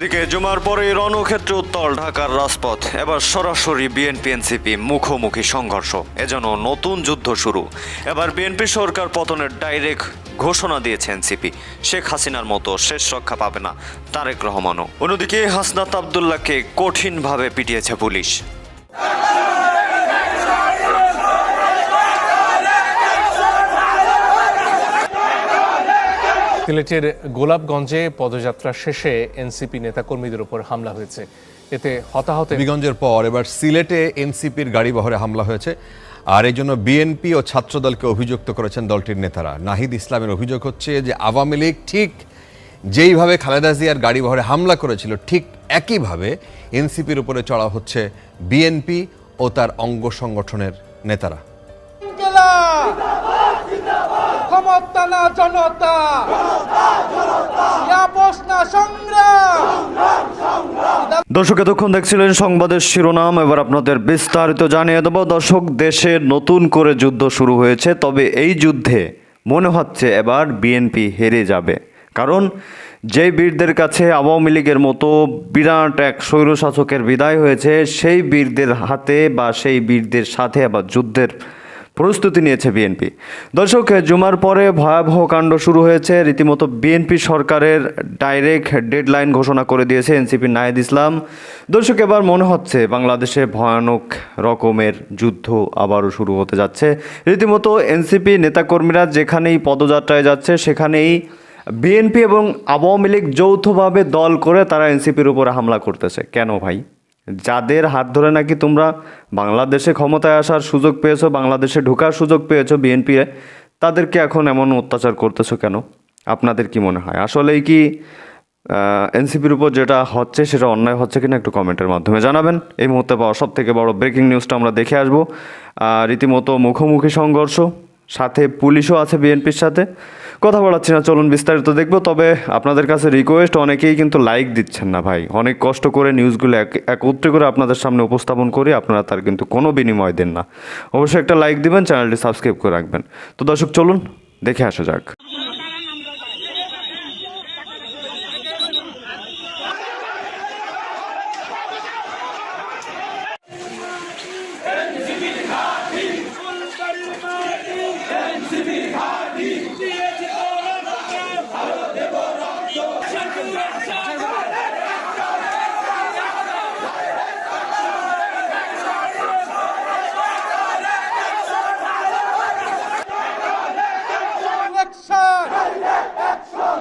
দিকে জুমার পরে রণক্ষেত্রে উত্তাল ঢাকার রাজপথ, এবার সরাসরি বিএনপি এনসিপি মুখোমুখি সংঘর্ষ, এজন্য নতুন যুদ্ধ শুরু। এবার বিএনপি সরকার পতনের ডাইরেক্ট ঘোষণা দিয়েছে এনসিপি। শেখ হাসিনার মতো শেষ রক্ষা পাবে না তারেক রহমানও। অন্যদিকে হাসনাত আবদুল্লাহকে কঠিনভাবে পিটিয়েছে পুলিশ। সিলেটের গোলাপগঞ্জে পদযাত্রা শেষে এনসিপি নেতাকর্মীদের উপর হামলা হয়েছে, এতে হতাহত। গোলাপগঞ্জের পর এবার সিলেটে এনসিপির গাড়ি বহরে হামলা হয়েছে, আর এই জন্য বিএনপি ও ছাত্রদলকে অভিযুক্ত করেছেন দলটির নেতারা। নাহিদ ইসলামের অভিযোগ হচ্ছে যে আওয়ামী লীগ ঠিক যেইভাবে খালেদা জিয়ার গাড়ি বহরে হামলা করেছিল, ঠিক একইভাবে এনসিপির উপরে চড়া হচ্ছে বিএনপি ও তার অঙ্গ সংগঠনের নেতারা। ক্ষমতা না জনতা, দর্শক এতক্ষণ দেখছিলেন সংবাদের শিরোনাম, এবার আপনাদের বিস্তারিত জানিয়ে দেব। দর্শক, দেশে নতুন করে যুদ্ধ শুরু হয়েছে, তবে এই যুদ্ধে মনে হচ্ছে এবার বিএনপি হেরে যাবে। কারণ যেই বীরদের কাছে আওয়ামী লীগের মতো বিরাট এক স্বৈরশাসকের বিদায় হয়েছে, সেই বীরদের হাতে বা সেই বীরদের সাথে আবার যুদ্ধের প্রস্তুতি নিয়েছে বিএনপি। দর্শক, জুমার পরে ভয়াবহ কাণ্ড শুরু হয়েছে। রীতিমতো বিএনপি সরকারের ডাইরেক্ট ডেডলাইন ঘোষণা করে দিয়েছে এনসিপির নাহিদ ইসলাম। দর্শক, এবার মনে হচ্ছে বাংলাদেশে ভয়ানক রকমের যুদ্ধ আবারও শুরু হতে যাচ্ছে। রীতিমতো এনসিপি নেতাকর্মীরা যেখানেই পদযাত্রায় যাচ্ছে, সেখানেই বিএনপি এবং আওয়ামী লীগ যৌথভাবে দল করে তারা এনসিপির উপরে হামলা করতেছে। কেন ভাই? যাদের হাত ধরে নাকি তোমরা বাংলাদেশে ক্ষমতায় আসার সুযোগ পেয়েছো, বাংলাদেশে ঢোকার সুযোগ পেয়েছো বিএনপি, তাদেরকে এখন এমন অত্যাচার করতেছো কেন? আপনাদের কি মনে হয় আসলেই কি এনসিপির উপর যেটা হচ্ছে সেটা অন্যায় হচ্ছে কিনা একটু কমেন্টের মাধ্যমে জানাবেন। এই মুহূর্তে পাওয়া সব থেকে বড় ব্রেকিং নিউজটা আমরা দেখে আসবো। রীতিমতো মুখোমুখি সংঘর্ষ, সাথে পুলিশও আছে বিএনপির সাথে। কথা বলাচ্ছি না, চলুন বিস্তারিত দেখবো। তবে আপনাদের কাছে রিকোয়েস্ট, অনেকেই কিন্তু লাইক দিচ্ছেন না ভাই। অনেক কষ্ট করে নিউজগুলো একত্রে করে আপনাদের সামনে উপস্থাপন করি, আপনারা তার কিন্তু কোনো বিনিময় দেন না। অবশ্যই একটা লাইক দিবেন, চ্যানেলটি সাবস্ক্রাইব করে রাখবেন। তো দর্শক, চলুন দেখে আসা যাক।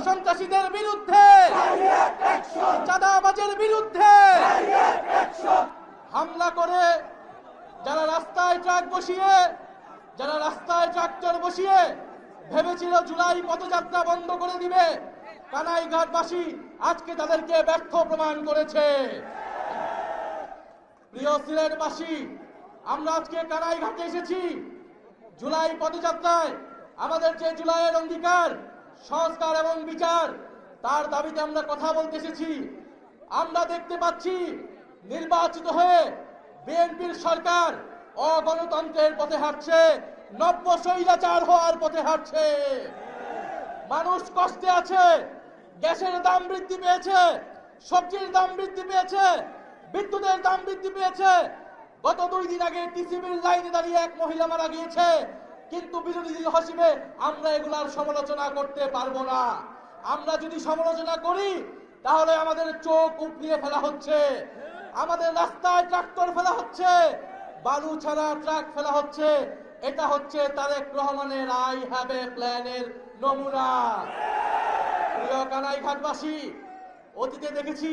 সন্ত্রাসীদের বিরুদ্ধে, চাঁদাবাজের বিরুদ্ধে হামলা করে যারা রাস্তায় ট্রাক বসিয়ে, যারা রাস্তায় ট্রাক্টর বসিয়ে ভেবেছিল জুলাই পদযাত্রা বন্ধ করে দিবে, কানাইঘাটবাসী আজকে তাদেরকে ব্যর্থ প্রমাণ করেছে। প্রিয় সিলেটবাসী, আমরা আজকে কানাইঘাটে এসেছি জুলাই পদযাত্রায়। আমাদের যে জুলাইয়ের অঙ্গীকার, সংস্কার এবং বিচার, তার দাবিতে আমরা কথা বলতে এসেছি। আমরা দেখতে পাচ্ছি নির্বাচিত হয়ে বিএনপির সরকার অগণতন্ত্রের পথে হাঁটছে, নব্য স্বৈরাচার হওয়ার পথে হাঁটছে। মানুষ কষ্টে আছে, গ্যাসের দাম বৃদ্ধি পেয়েছে, সবজির দাম বৃদ্ধি পেয়েছে, বিদ্যুতের দাম বৃদ্ধি পেয়েছে। গত 2 দিন আগে টিসিবির লাইনে দাঁড়িয়ে এক মহিলা মারা গিয়েছে, কিন্তু বিরোধী হিসেবে আমরা এগুলার সমালোচনা করতে পারবো না। আমরা যদি সমালোচনা করি তাহলে আমাদের চোখ উপড়িয়ে ফেলা হচ্ছে, আমাদের রাস্তায় ট্রাক্টর ফেলা হচ্ছে, বালু ছাড়া ট্রাক ফেলা হচ্ছে। এটা হচ্ছে তারেক রহমানের আই হ্যাভ এ প্ল্যানের নমুনা। প্রিয় কানাইঘাটবাসী, অতীতে দেখেছি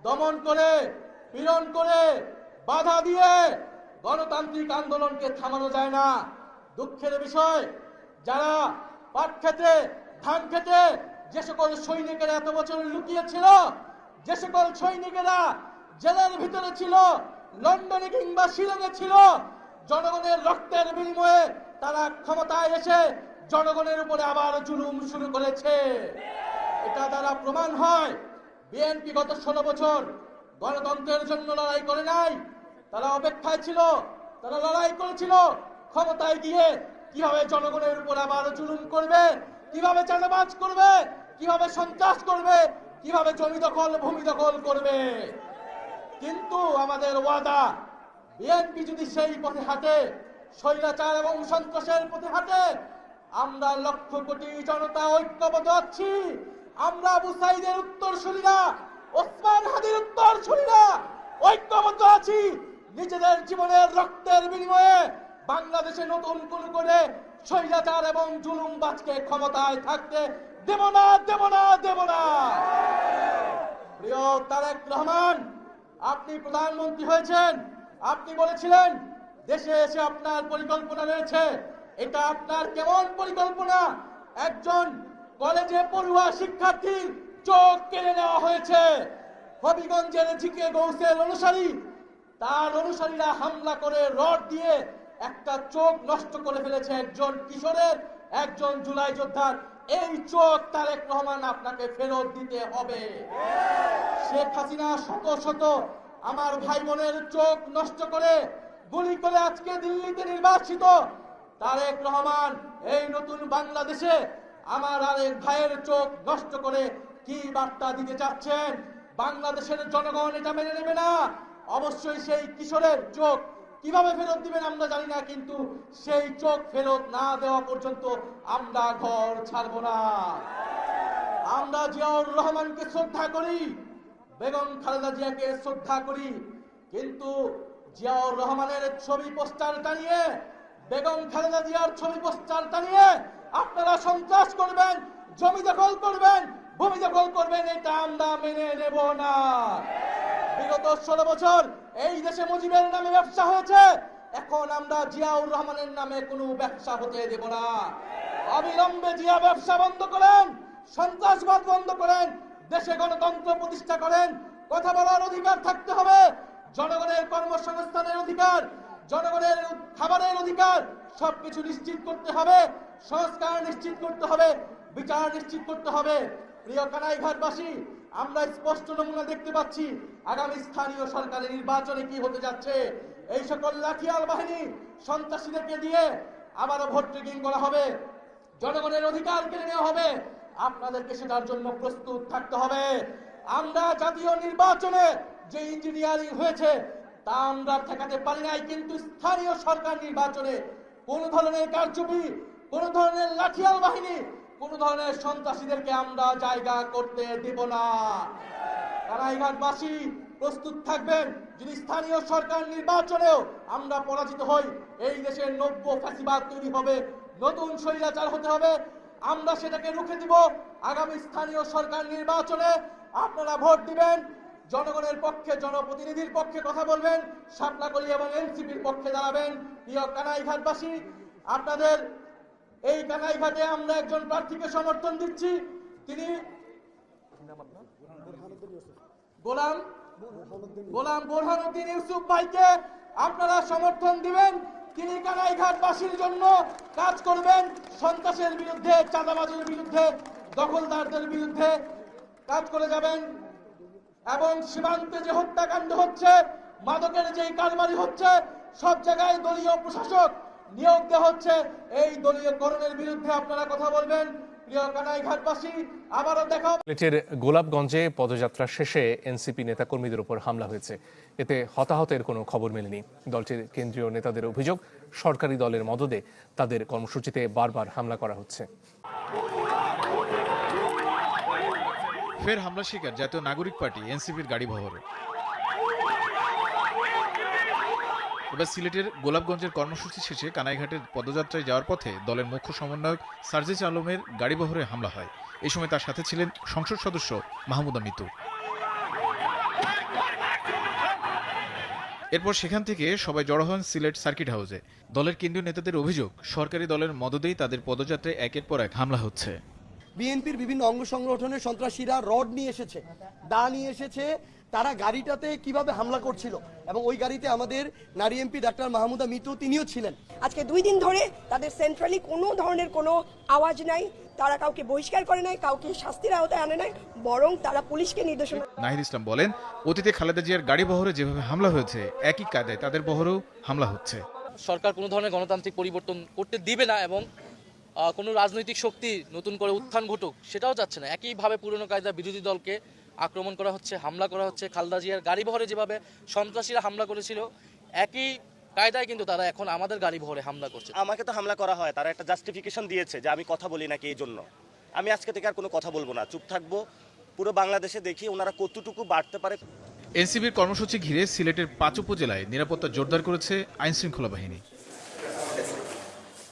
দমন করে, পীড়ন করে, বাধা দিয়ে গণতান্ত্রিক আন্দোলনকে থামানো যায় না। দুঃখের বিষয়, যারা পাট খেতে, ধান খেতে যে সকল সৈনিকেরা এত বছর লুকিয়েছিল, যে সকল সৈনিকেরা জেলার ভিতরে ছিল, লন্ডনে কিংবা শিলংয়ে ছিল, জনগণের রক্তের বিনিময়ে তারা ক্ষমতায় এসে জনগণের উপরে আবার জুলুম শুরু করেছে। এটা দ্বারা প্রমাণ হয় বিএনপি গত 16 বছর গণতন্ত্রের জন্য লড়াই করে নাই। তারা অপেক্ষায় ছিল, তারা লড়াই করেছিল ক্ষমতায় গিয়ে কিভাবে জনগণের উপর আবার জুলুম করবে, কিভাবে চাঁদাবাজ করবে, কিভাবে সন্ত্রাস করবে, কিভাবে জমি দখল ভূমি দখল করবে। কিন্তু আমাদের ওয়াদা, বিএনপি যদি সেই পথে হাঁটে, স্বৈরাচার এবং সন্ত্রাসের পথে হাঁটে, আমরা লক্ষ কোটি জনতা ঐক্যবদ্ধ আছি। আমরা আবু সাইদের উত্তরসূরিরা, ওসমান হাদির উত্তরসূরিরা ঐক্যবদ্ধ আছি। নিজেদের জীবনের রক্তের বিনিময়ে বাংলাদেশে নতুন করে স্বৈরাচার এবং জুলুমবাজকে ক্ষমতায় থাকতে দেব না, দেব না, দেব না। প্রিয় তারেক রহমান, আপনি প্রধানমন্ত্রী হয়েছেন, আপনি বলেছিলেন দেশে এসে আপনার পরিকল্পনা রয়েছে। এটা আপনার কেমন পরিকল্পনা? একজন কলেজে পড়ুয়া শিক্ষার্থীর চোখ কেড়ে নেওয়া হয়েছে। হবিগঞ্জের ঝিকে গৌসের অনুসারী, তার অনুসারীরা হামলা করে রড দিয়ে একটা চোখ নষ্ট করে ফেলেছে একজন কিশোরের, একজন জুলাই যোদ্ধার। এই চোখ তারেক রহমান আপনাকে ফেরত দিতে হবে। শেখ হাসিনা শত শত আমার ভাই বোনের চোখ নষ্ট করে গুলি করে আজকে দিল্লিতে নির্বাসিত। তারেক রহমান এই নতুন বাংলাদেশে আমার আরেক ভাইয়ের চোখ নষ্ট করে কি বার্তা দিতে চাচ্ছেন? বাংলাদেশের জনগণ এটা মেনে নেবে না। অবশ্যই সেই কিশোরের চোখ কিভাবে ফেরত দিবেন আমরা জানি না, কিন্তু সেই চোখ ফেরত না দেওয়া পর্যন্ত আমরা ঘর ছাড়ব না। আমরা জিয়াউর রহমানকে শ্রদ্ধা করি, বেগম খালেদা জিয়াকে শ্রদ্ধা করি, কিন্তু জিয়াউর রহমানের ছবি পোস্টার টানিয়ে, বেগম খালেদা জিয়ার ছবি পোস্টার টানিয়ে আপনারা সন্ত্রাস করবেন, জমি দখল করবেন, ভূমি দখল করবেন, এটা আমরা মেনে নেব না। বিগত 16 বছর এই দেশে মুজিবের নামে ব্যবসা হয়েছে, এখন আমরা জিয়াউর রহমানের নামে কোনো ব্যবসা হতে দেব না। অবিলম্বে জিয়া ব্যবসা বন্ধ করেন, সন্ত্রাসবাদ বন্ধ করেন, দেশে গণতন্ত্র প্রতিষ্ঠা করেন। কথা বলার অধিকার থাকতে হবে, জনগণের কর্মসংস্থানের অধিকার, জনগণের খাবারের অধিকার, সবকিছু নিশ্চিত করতে হবে। সংস্কার নিশ্চিত করতে হবে, বিচার নিশ্চিত করতে হবে। প্রিয় কানাইঘাটবাসী, আমরা স্পষ্ট নমুনা দেখতে পাচ্ছি আগামী স্থানীয় সরকারের নির্বাচনে কি হতে যাচ্ছে। এই সকল লাঠিয়াল বাহিনী সন্ত্রাসীদেরকে দিয়ে আবারও ভোট ট্রেকিং করা হবে, জনগণের অধিকার কেড়ে নেওয়া হবে। আপনাদেরকে সেটার জন্য প্রস্তুত থাকতে হবে। আমরা জাতীয় নির্বাচনে যে ইঞ্জিনিয়ারিং হয়েছে তা আমরা ঠেকাতে পারি নাই, কিন্তু স্থানীয় সরকার নির্বাচনে কোন ধরনের কারচুপি, কোন ধরনের লাঠিয়াল বাহিনী, কোন ধরনের সন্ত্রাসীদেরকে আমরা জায়গা করতে দেব না। কানাইঘাটবাসী প্রস্তুত থাকবেন, যদি স্থানীয় সরকার নির্বাচনেও আমরা পরাজিত হই, এই দেশের নব্য ফ্যাসিবাদ তৈরি হবে, নতুন স্বৈরাচার হতে হবে। আমরা সেটাকে রুখে দিব। আগামী স্থানীয় সরকার নির্বাচনে আপনারা ভোট দিবেন, জনগণের পক্ষে, জনপ্রতিনিধির পক্ষে কথা বলবেন, শাপলাকলি এবং এনসিপির পক্ষে দাঁড়াবেন। প্রিয় কানাইঘাটবাসী, আপনাদের এই কানাইঘাটে আমরা একজন প্রার্থীকে সমর্থন দিচ্ছি, তিনি গোলাম বোরহানুদ্দিন ইউসুফ ভাইকে আপনারা সমর্থন দিবেন। তিনি কানাইঘাটবাসীর জন্য কাজ করবেন, সন্ত্রাসের বিরুদ্ধে, চাঁদাবাজের বিরুদ্ধে, দখলদারদের বিরুদ্ধে কাজ করে যাবেন। এবং সীমান্তে যে হত্যাকাণ্ড হচ্ছে, মাদকের যে কারবারি হচ্ছে, সব জায়গায় দলীয় প্রশাসক নিয়োগ দেওয়া হচ্ছে, এই দলীয়করণের বিরুদ্ধে আপনারা কথা বলবেন। প্রিয় কানাইঘাটবাসী, আবারও দেখা হবে। সিলেটের গোলাপগঞ্জে পদযাত্রা শেষে এনসিপি নেতাকর্মীদের উপর হামলা হয়েছে। এতে হতাহতের কোনো খবর মেলেনি। দলটির কেন্দ্রীয় নেতাদের অভিযোগ, সরকারি দলের মদদে তাদের কর্মসূচিতে বারবার হামলা করা হচ্ছে। ফের হামলা শিকার জাতীয় নাগরিক পার্টি এনসিপির গাড়ি বহর। এবার সিলেটের গোলাপগঞ্জের কর্মসূচি শেষে কানাইঘাটের পদযাত্রায় যাওয়ার পথে দলের মুখ্য সমন্বয়ক সার্জিস আলমের গাড়ি বহরে হামলা হয়। এই সময় তার সাথে ছিলেন সংসদ সদস্য মাহমুদা মিতু। এরপর সেখান থেকে সবাই জড়ো হন সিলেট সার্কিট হাউসে। দলের কেন্দ্রীয় নেতাদের অভিযোগ, সরকারি দলের মদদেই তাদের পদযাত্রায় একের পর এক হামলা হচ্ছে। বিএনপির বিভিন্ন অঙ্গ সংগঠনের সন্ত্রাসীরা রড নিয়ে এসেছে, দা নিয়ে এসেছে, তারা গাড়িটাতে কিভাবে হামলা করছিল, এবং ওই গাড়িতে আমাদের নারী এমপি ডাক্তার মাহমুদা মিতু তিনিও ছিলেন। আজকে 2 দিন ধরে তাদের সেন্ট্রালি কোনো ধরনের কোনো আওয়াজ নাই, তারা কাউকে বহিষ্কার করে নাই, কাউকে শাস্তির আওতায় আনে নাই, বরং তারা পুলিশকে নির্দেশনা। নাহিদ ইসলাম বলেন, অতীতে খালেদা জিয়ার গাড়ি বহরে যেভাবে হামলা হয়েছে একই কায়দায় তাদের বহরেও হামলা হচ্ছে। সরকার কোনো ধরনের গণতান্ত্রিক পরিবর্তন করতে দিবে না এবং কোনো রাজনৈতিক শক্তি নতুন করে উত্থান ঘটুক সেটাও চাচ্ছে না। একইভাবে পুরনো কায়দা বিরোধী দলকে আক্রমণ করা হচ্ছে, হামলা করা হচ্ছে। খালেদা জিয়ার গাড়ি বহরে যেভাবে সন্ত্রাসীরা হামলা করেছিল, একই কায়দায় কিন্তু তারা এখন আমাদের গাড়ি বহরে হামলা করছে। আমাকে তো হামলা করা হয়, তারা একটা জাস্টিফিকেশন দিয়েছে যে আমি কথা বলি নাকি, এই জন্য আমি আজকে থেকে আর কোনো কথা বলবো না, চুপ থাকবো। পুরো বাংলাদেশে দেখি ওনারা কতটুকু বাড়তে পারে। এনসিপির কর্মসূচি ঘিরে সিলেটের 5 উপজেলায় নিরাপত্তা জোরদার করেছে আইনশৃঙ্খলা বাহিনী।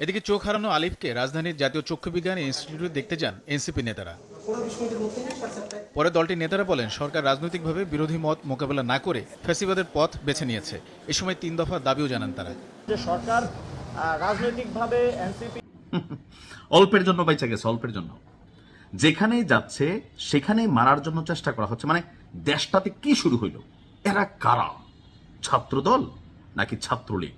এদিকে চোখ হারানো আলিফকে রাজধানীর জাতীয় চক্ষু বিজ্ঞান ইনস্টিটিউটে দেখতে যান এনসিপি নেতারা। পরে দলটির নেতারা বলেন, সরকার রাজনৈতিকভাবে বিরোধী মত মোকাবেলা না করে ফ্যাসিবাদের পথ বেছে নিয়েছে। এ সময় 3 দফা দাবিও জানান তারা। যে সরকার রাজনৈতিকভাবে এনসিপি অল্পের জন্য বেঁচে গেছে, অল্পের জন্য যেখানেই যাচ্ছে সেখানেই মারার জন্য চেষ্টা করা হচ্ছে। মানে দেশটাতে কি শুরু হইল? এরা কারা? ছাত্রদল নাকি ছাত্রলীগ?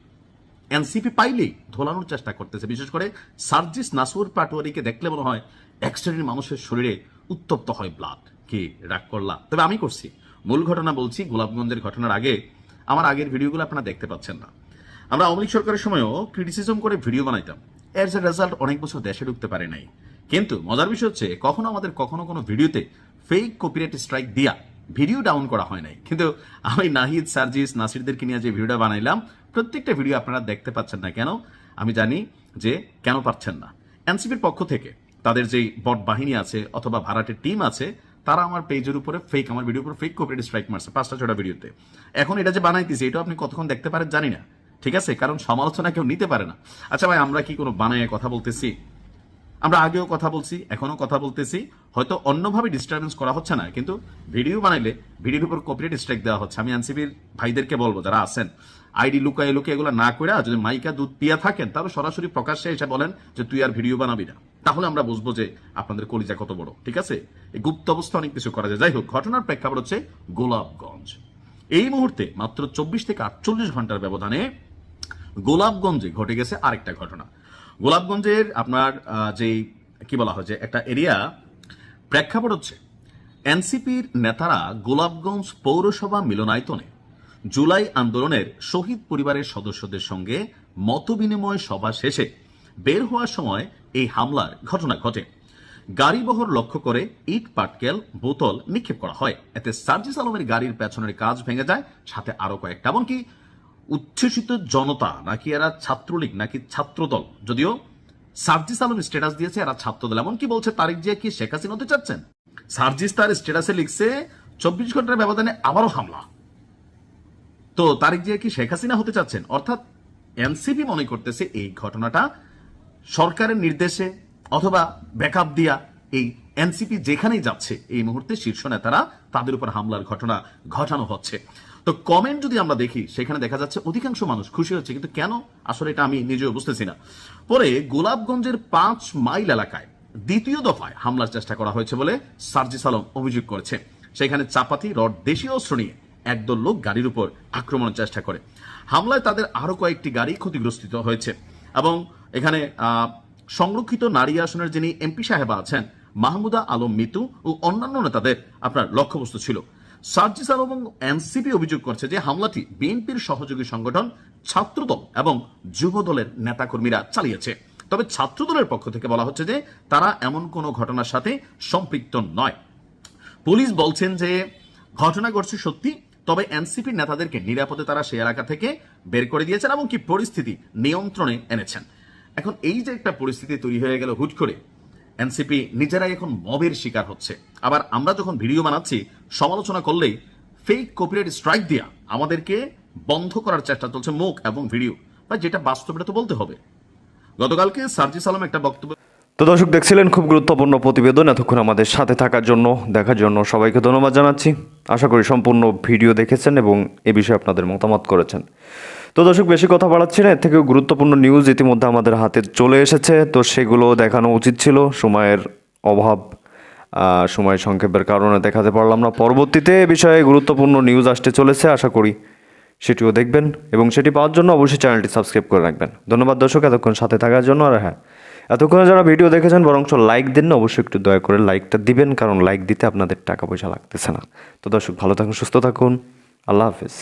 এনসিপি পাইলেই ধোলানোর চেষ্টা করতেছে। বিশেষ করে সার্জিস নাসুর পাটোয়ারিকে দেখলে মনে হয় এক শ্রেণীর মানুষের শরীরে উত্তপ্ত হয় ব্লাড। কি রাগ করলাম? তবে আমি করছি। মূল ঘটনা বলছি, গোলাপগঞ্জের ঘটনার আগে আমার আগের ভিডিওগুলো আপনারা দেখতে পাচ্ছেন না। আমরা আওয়ামী লীগ সরকারের সময়ও ক্রিটিসিজম করে ভিডিও বানাইতাম। এর যে রেজাল্ট অনেক বছর দেশে ঢুকতে পারে নাই। কিন্তু মজার বিষয় হচ্ছে, কখনো কোনো ভিডিওতে ফেক কপিরাইট স্ট্রাইক দিয়া ভিডিও ডাউন করা হয় নাই। কিন্তু আমি নাহিদ, সার্জিস, নাসিরদেরকে নিয়ে যে ভিডিওটা বানাইলাম, প্রত্যেকটা ভিডিও আপনারা দেখতে পাচ্ছেন না কেন? আমি জানি যে কেন পাচ্ছেন না। এনসিপির পক্ষ থেকে তাদের যেই বট বাহিনী আছে অথবা ভাড়াটের টিম আছে, তারা আমার পেজের উপরে আমার ভিডিওর উপরে ফেক কপিরাইট স্ট্রাইক মারছে 5টা-6টা ভিডিওতে। এখন এটা যে বানাইতেছি, এটা আপনি কতক্ষণ দেখতে পারেন জানি না, ঠিক আছে? কারণ সমালোচনা কেউ নিতে পারে না। আচ্ছা ভাই, আমরা কি কোনো বানায় কথা বলতেছি? আমরা আগেও কথা বলছি, এখনো কথা বলতেছি। হয়তো অন্যভাবে ডিস্টারবেন্স করা হচ্ছে না, কিন্তু ভিডিও বানাইলে ভিডিওর উপর কপিরাইট স্ট্রাইক দেওয়া হচ্ছে। আমি এনসিপির ভাইদেরকে বলবো, যারা আছেন, আইডি লুকায় এগুলো না করে যদি মাইকা দুধ পিয়া থাকেন, তাহলে সরাসরি প্রকাশ্যে এসে বলেন যে তুই আর ভিডিও বানাবি না। তাহলে আমরা বুঝবো যে আপনাদের কলিজা কত বড়, ঠিক আছে? এই গুপ্ত অবস্থা অনেক কিছু করা যায়। যাই হোক, ঘটনার প্রেক্ষাপট হচ্ছে গোলাপগঞ্জ। এই মুহূর্তে মাত্র 24 থেকে 48 ঘন্টার ব্যবধানে গোলাপগঞ্জে ঘটে গেছে আরেকটা ঘটনা। গোলাপগঞ্জের আপনার যেই কি বলা হয় যে একটা এরিয়া, প্রেক্ষাপট হচ্ছে এনসিপির নেতারা গোলাপগঞ্জ পৌরসভা মিলনায়তনে জুলাই আন্দোলনের শহীদ পরিবারের সদস্যদের সঙ্গে মতবিনিময় সভা শেষে বের হওয়ার সময় এই হামলার ঘটনা ঘটে। গাড়িবহর লক্ষ্য করে ইট, পাটকেল, বোতল নিক্ষেপ করা হয়। এতে সার্জিস আলমের গাড়ির পেছনের কাজ ভেঙে যায়, সাথে আরো কয়েকটা। এমনকি উচ্ছ্বসিত জনতা, নাকি এরা ছাত্রলীগ নাকি ছাত্রদল, যদিও সার্জিস আলম স্ট্যাটাস দিয়েছে এরা ছাত্রদল। এমনকি বলছে তারিক জিয়া কি শেখ হাসিনা হতে চাচ্ছেন? সার্জিস তার স্ট্যাটাসে লিখছে 24 ঘন্টার ব্যবধানে আবারও হামলা। তো তারিক জিয়া কি শেখ হাসিনা হতে চাচ্ছেন? অর্থাৎ এনসিপি মনে করতেছে এই ঘটনাটা সরকারের নির্দেশে অথবা ব্যাকআপ দিয়া এই এনসিপি যেখানেই যাচ্ছে এই মুহূর্তে শীর্ষ নেতারা তাদের উপর হামলার ঘটনা ঘটানো হচ্ছে। তো কমেন্ট যদি আমরা দেখি, সেখানে দেখা যাচ্ছে অধিকাংশ মানুষ খুশি হচ্ছে। কিন্তু কেন, আসলে এটা আমি নিজেও বুঝতেছি না। পরে গোলাপগঞ্জের 5 মাইল এলাকায় দ্বিতীয় দফায় হামলার চেষ্টা করা হয়েছে বলে সার্জিস আলম অভিযোগ করেছে। সেখানে চাপাতি, রড, দেশীয় অস্ত্র নিয়ে একদল লোক গাড়ির উপর আক্রমণের চেষ্টা করে। হামলায় তাদের আরো কয়েকটি গাড়ি ক্ষতিগ্রস্ত হয়েছে। এবং এখানে সংরক্ষিত নারী আসনের যিনি এমপি সাহেবা আছেন, মাহমুদা আলম মিতু ও অন্যান্য নেতাদের আপনার লক্ষ্যবস্তু ছিল। সার্জিস আলম এবং এনসিপি অভিযোগ করছে যে হামলাটি বিএনপির সহযোগী সংগঠন ছাত্রদল এবং যুব দলের নেতাকর্মীরা চালিয়েছে। তবে ছাত্রদলের পক্ষ থেকে বলা হচ্ছে যে তারা এমন কোনো ঘটনার সাথে সম্পৃক্ত নয়। পুলিশ বলছেন যে ঘটনা ঘটছে সত্যি, তবে এনসিপির নেতাদেরকে নিরাপদে তারা সেই এলাকা থেকে বের করে দিয়েছেন এবং কি পরিস্থিতি নিয়ন্ত্রণে এনেছেন। এখন এই যে একটা পরিস্থিতি তৈরি হয়ে গেল হুট করে, এনসিপি নিজেরাই এখন মবের শিকার হচ্ছে। আবার আমরা যখন ভিডিও বানাচ্ছি, সমালোচনা করলেই ফেক কপিরাইট স্ট্রাইক দিয়া আমাদেরকে বন্ধ করার চেষ্টা চলছে, মুখ এবং ভিডিও, বা যেটা বাস্তবটা তো বলতে হবে। গতকালকে সার্জিস আলম একটা বক্তব্য। তো দর্শক, দেখছিলেন খুব গুরুত্বপূর্ণ প্রতিবেদন। এতক্ষণ আমাদের সাথে থাকার জন্য, দেখার জন্য সবাইকে ধন্যবাদ জানাচ্ছি। আশা করি সম্পূর্ণ ভিডিও দেখেছেন এবং এ বিষয়ে আপনাদের মতামত করেছেন। তো দর্শক, বেশি কথা বাড়াচ্ছি না, এর থেকেও গুরুত্বপূর্ণ নিউজ ইতিমধ্যে আমাদের হাতে চলে এসেছে। তো সেগুলো দেখানো উচিত ছিল, সময়ের অভাব, সময় সংক্ষেপের কারণে দেখাতে পারলাম না। পরবর্তীতে এ বিষয়ে গুরুত্বপূর্ণ নিউজ আসতে চলেছে, আশা করি সেটিও দেখবেন এবং সেটি পাওয়ার জন্য অবশ্যই চ্যানেলটি সাবস্ক্রাইব করে রাখবেন। ধন্যবাদ দর্শক এতক্ষণ সাথে থাকার জন্য। আর হ্যাঁ, এতক্ষণ যারা ভিডিও দেখেছেন বরঞ্চ লাইক দেন না, অবশ্যই একটু দয়া করে লাইকটা দিবেন, কারণ লাইক দিতে আপনাদের টাকা পয়সা লাগতেছে না। তো দর্শক, ভালো থাকুন, সুস্থ থাকুন, আল্লাহ হাফেজ।